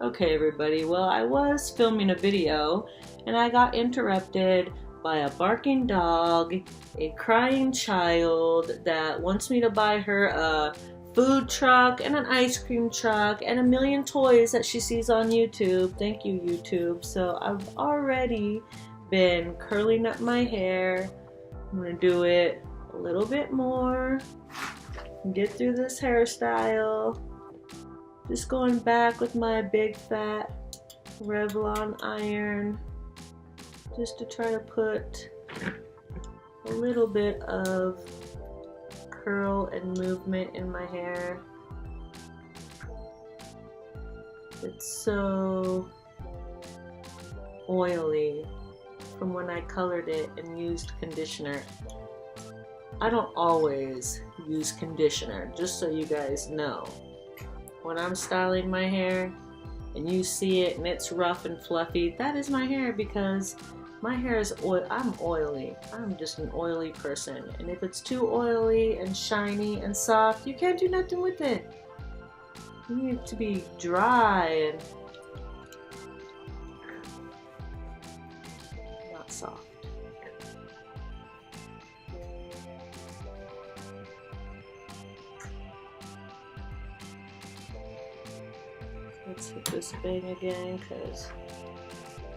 Okay, everybody, well, I was filming a video and I got interrupted by a barking dog, a crying child that wants me to buy her a food truck and an ice cream truck and a million toys that she sees on YouTube. Thank you, YouTube. So I've already been curling up my hair. I'm gonna do it a little bit more, get through this hairstyle. Just going back with my big fat Revlon iron just to try to put a little bit of curl and movement in my hair. It's so oily from when I colored it and used conditioner. I don't always use conditioner, just so you guys know. When I'm styling my hair and you see it and it's rough and fluffy, that is my hair because my hair is oil. I'm oily. I'm just an oily person. And if it's too oily and shiny and soft, you can't do nothing with it. You need it to be dry and not soft. Let's hit this bang again because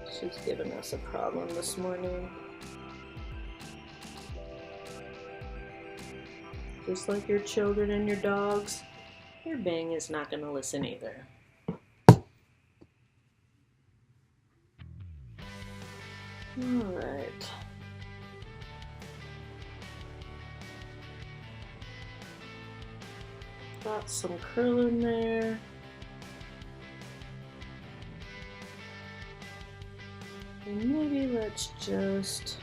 she's giving us a problem this morning. Just like your children and your dogs, your bang is not going to listen either. Alright. Got some curl in there. And maybe let's just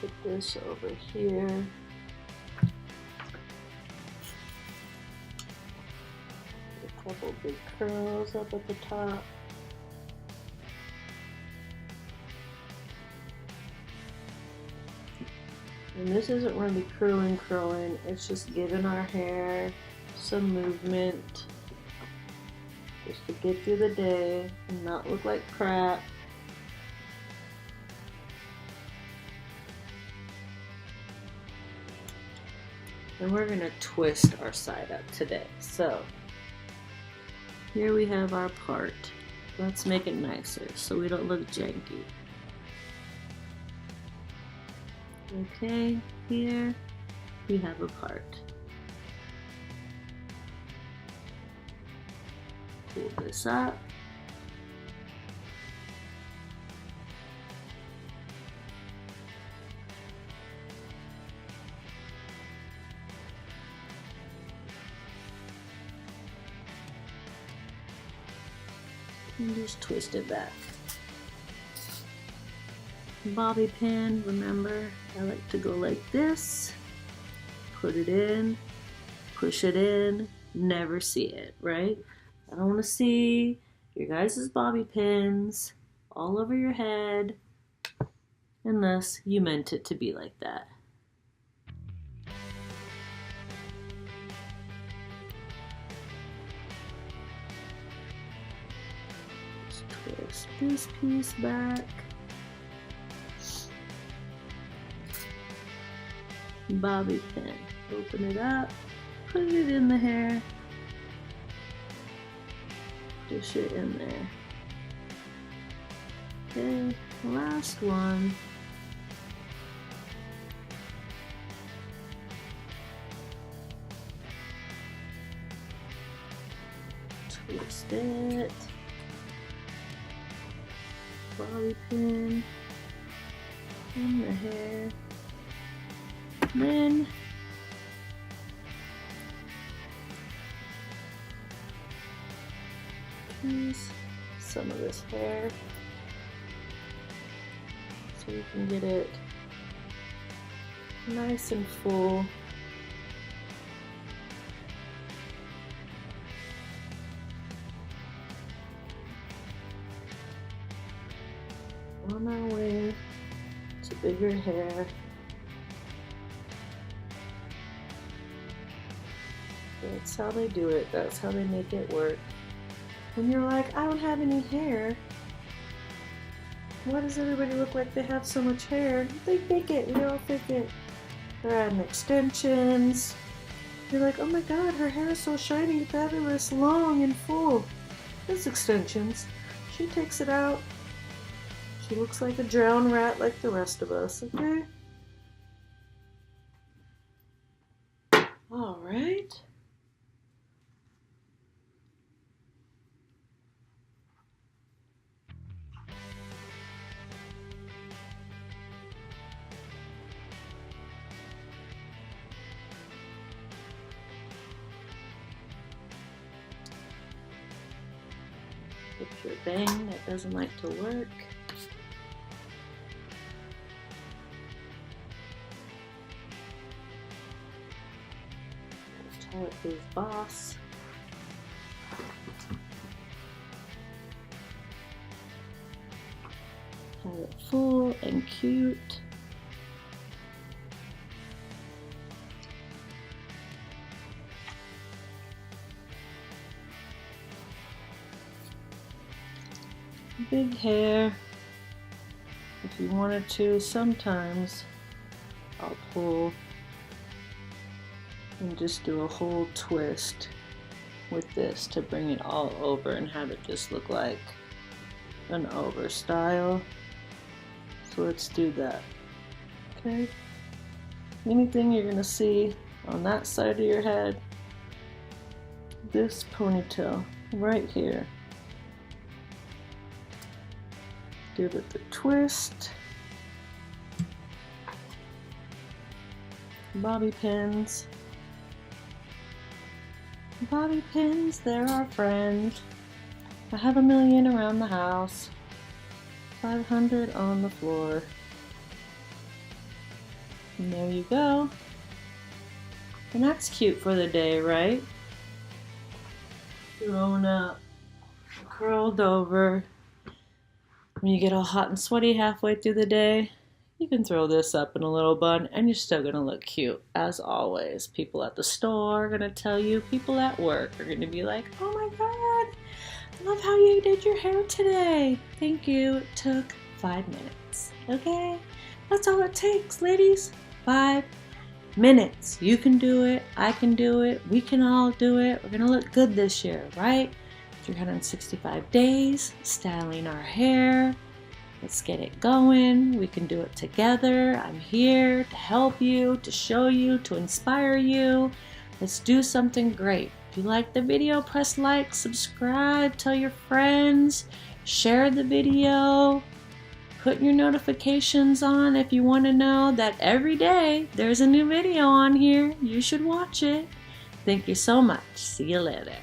put this over here. A couple big curls up at the top. And this isn't really curling, it's just giving our hair some movement. Just to get through the day and not look like crap. And we're gonna twist our side up today. So here we have our part. Let's make it nicer so we don't look janky. Okay, here we have a part. Pull this up. And just twist it back. Bobby pin, remember, I like to go like this. Put it in, push it in, never see it, right? I don't want to see your guys' bobby pins all over your head unless you meant it to be like that. Just twist this piece back. Bobby pin. Open it up, put it in the hair. Push it in there. Okay, last one. Twist it. Bobby pin in the hair. Then use some of this hair so you can get it nice and full. On our way to bigger hair. That's how they do it. That's how they make it work. When you're like, I don't have any hair. Why does everybody look like they have so much hair? They fake it. We all fake it. They're adding extensions. You're like, oh my god, her hair is so shiny, fabulous, long, and full. There's extensions. She takes it out. She looks like a drowned rat like the rest of us, okay? Alright. Get your bang that doesn't like to work. Tie it to his boss. Have it full and cute. Big hair. If you wanted to, sometimes I'll pull and just do a whole twist with this to bring it all over and have it just look like an over style. So let's do that. Okay? Anything you're gonna see on that side of your head, this ponytail right here. Give it the twist. Bobby pins. Bobby pins, they're our friend. I have 1,000,000 around the house. 500 on the floor. And there you go. And that's cute for the day, right? Thrown up, curled over. When you get all hot and sweaty halfway through the day, you can throw this up in a little bun and you're still gonna look cute, as always. People at the store are gonna tell you, people at work are gonna be like, oh my god, I love how you did your hair today. Thank you, it took 5 minutes, okay? That's all it takes, ladies, 5 minutes. You can do it, I can do it, we can all do it. We're gonna look good this year, right? 365 days, styling our hair. Let's get it going. We can do it together. I'm here to help you, to show you, to inspire you. Let's do something great. If you like the video, press like, subscribe, tell your friends, share the video, put your notifications on if you want to know that every day there's a new video on here. You should watch it. Thank you so much. See you later.